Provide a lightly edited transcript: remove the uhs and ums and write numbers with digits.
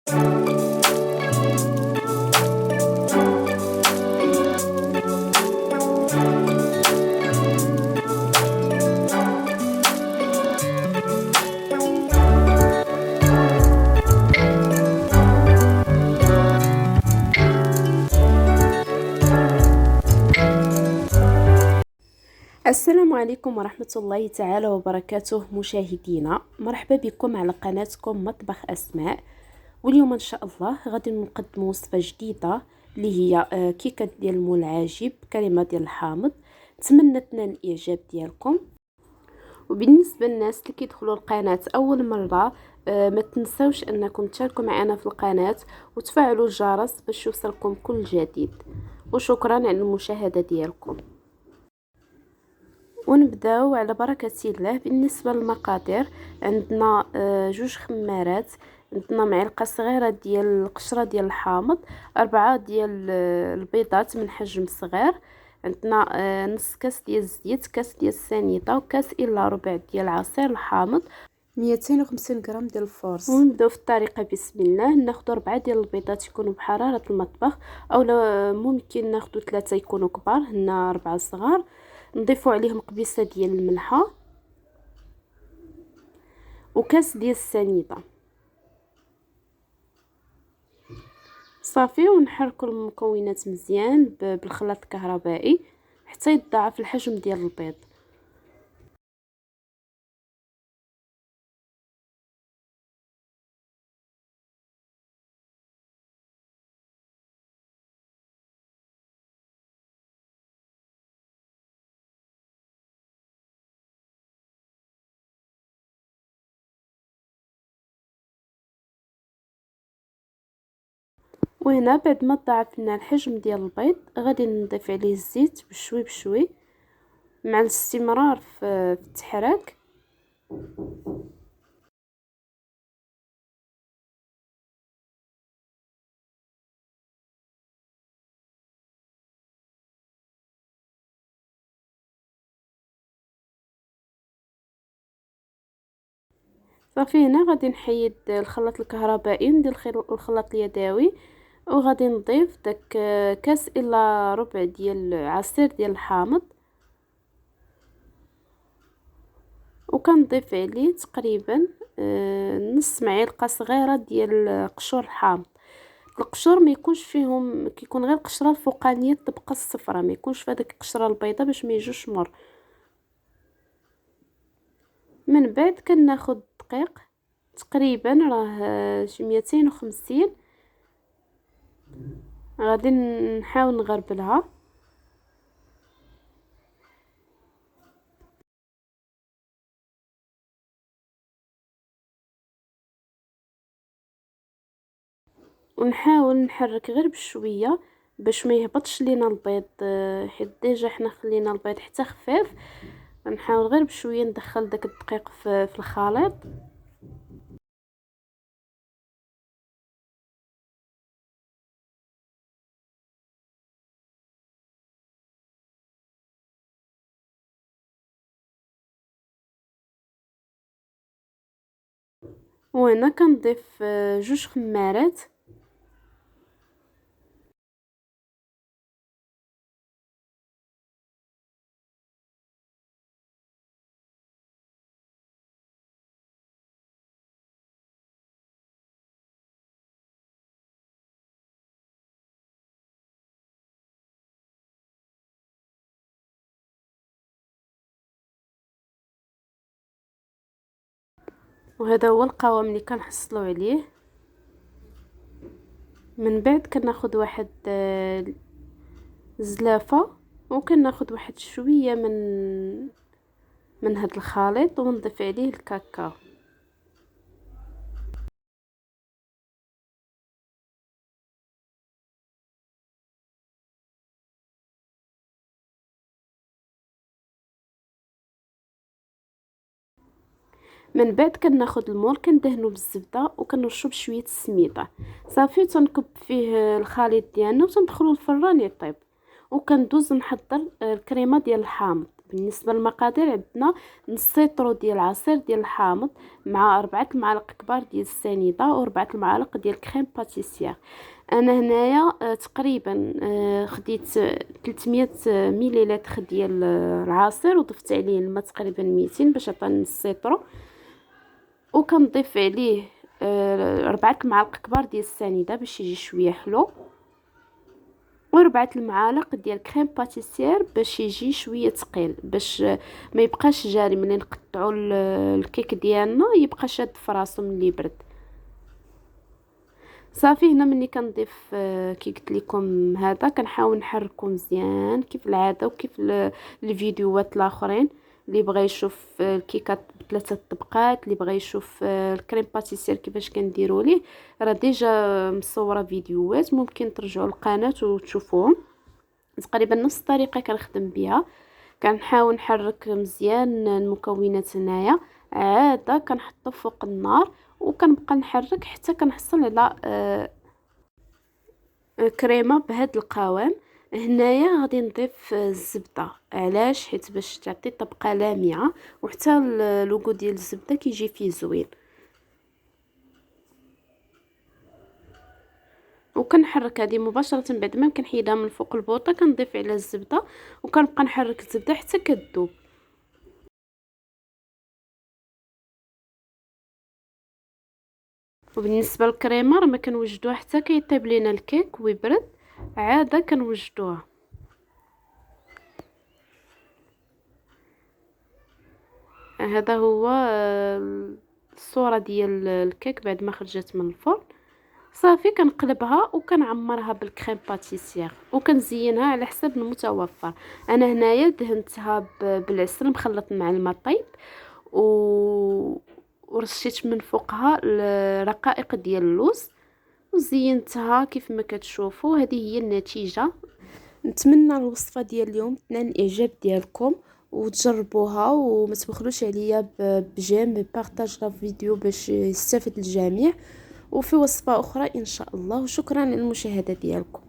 السلام عليكم ورحمة الله تعالى وبركاته مشاهدينا، مرحبا بكم على قناتكم مطبخ أسماء. واليوم إن شاء الله غادي نقدم وصفة جديدة اللي هي كيكة ديال المول العاجب كريمة ديال الحامض. نتمنى تنال الإعجاب ديالكم. وبالنسبة للناس اللي كيدخلوا القناة أول مرة، ما تنسوش أنكم تشاركوا معنا في القناة وتفعلوا الجرس باش يوصلكم كل جديد. وشكرا على المشاهدة ديالكم. ونبداو على بركة الله. بالنسبه للمقادير، عندنا جوج خمارات، عندنا معلقه صغيره ديال القشره ديال الحامض، 4 ديال البيضات من حجم صغير، عندنا نص كاس ديال الزيت، كاس ديال السنيده، وكاس الا ربع ديال عصير الحامض، 250 غرام ديال الفورص. ونبداو في الطريقه. بسم الله. ناخذ 4 ديال البيضات يكونوا بحراره المطبخ، او ممكن ناخذ 3 يكونوا كبار، هنا 4 صغار. نضيفوا عليهم قبيصه ديال الملحه وكاس ديال السنيده صافي. ونحركوا المكونات مزيان بالخلاط الكهربائي حتى يتضاعف الحجم ديال البيض. وهنا بعد ما ضاعف لنا الحجم ديال البيض، غادي نضيف عليه الزيت بشوي بشوي مع الاستمرار في التحراك. صافي. هنا غادي نحيد الخلاط الكهربائي وندير الخلاط اليدوي، وغادي نضيف داك كاس الا ربع ديال عصير ديال الحامض، وكنضيف عليه تقريبا نص معلقه صغيره ديال قشور الحامض. القشور ما يكونش فيهم، كيكون غير القشره الفوقانيه تبقى الصفراء، ما يكونش في هذيك القشره البيضاء باش ما يجوش مر. من بعد كناخذ دقيق تقريبا راه شي 250، غادي نحاول نغربلها. ونحاول نحرك غير بشويه باش ما يهبطش لينا البيض، حيت ديجا حنا خلينا البيض حتى خفيف. نحاول غير بشويه ندخل داك الدقيق في الخليط. وهنا كنضيف جوج خمارات، وهذا هو القوام اللي كنحصلوا عليه. من بعد كناخذ واحد زلافه، وكناخذ واحد شويه من هذا الخليط ونضيف عليه الكاكاو. من بعد كناخذ المول كندهنو بالزبده وكنرشو بشويه السميده صافي، تنكب فيه الخليط ديالنا وتندخلو الفران يطيب. وكندوز نحضر الكريمه ديال الحامض. بالنسبه للمقادير عندنا نص سيطرو ديال العصير ديال الحامض مع 4 المعالق كبار ديال السنيده و4 المعالق ديال كريم باتيسير. انا هنايا تقريبا خديت 300 مليلتر ديال العصير وضفت عليه الماء تقريبا 200 باش عطاني نص سيطرو، وكنضيف عليه 4 المعالق كبار ديال السنيده باش يجي شويه حلو، و4 المعالق ديال كريم باتيسير باش يجي شويه ثقيل، باش ما يبقاش جاري ملي نقطعوا الكيك ديالنا يبقى شاد فراسو ملي يبرد. صافي هنا ملي كنضيف كي قلت لكم هذا كنحاول نحركو مزيان كيف العاده وكيف الفيديوهات الاخرين. اللي بغى يشوف الكيكات بثلاثه طبقات، اللي بغى يشوف الكريم باتيسير كيفاش كنديروا ليه، راه ديجا مصوره فيديوهات ممكن ترجعوا للقناه وتشوفوهم. تقريبا نفس الطريقه كنخدم بها، كنحاول نحرك مزيان المكونات هنايا، عاده كنحطو فوق النار وكنبقى نحرك حتى كنحصل على كريمه بهذا القوام. هنايا غادي نضيف الزبده، علاش؟ حيت باش تعطي طبقه لامعه وحتى اللوغو ديال الزبده كيجي فيه زوين. وكنحرك هذه مباشره بعد ما كنحيدها من فوق البوطه كنضيف على الزبده وكنبقى نحرك الزبده حتى كتذوب. وبالنسبه للكريمه راه ما كنوجدوها حتى كيطيب لينا الكيك ويبرد، عاده كنوجدوها. هذا هو الصوره ديال الكيك بعد ما خرجت من الفرن. صافي كنقلبها وكنعمرها بالكريم باتيسير وكنزينها على حسب المتوفر. انا هنايا دهنتها بالعسل مخلط مع الماء طيب ورشيت من فوقها الرقائق ديال اللوز وزينتها كيف ما كتشوفوا. هذه هي النتيجه. نتمنى الوصفه ديال اليوم تنال الاعجاب ديالكم وتجربوها وما تبخلوش عليا بجيم بارطاج لا فيديو باش يستافد الجميع، وفي وصفه اخرى ان شاء الله. وشكرا للمشاهده ديالكم.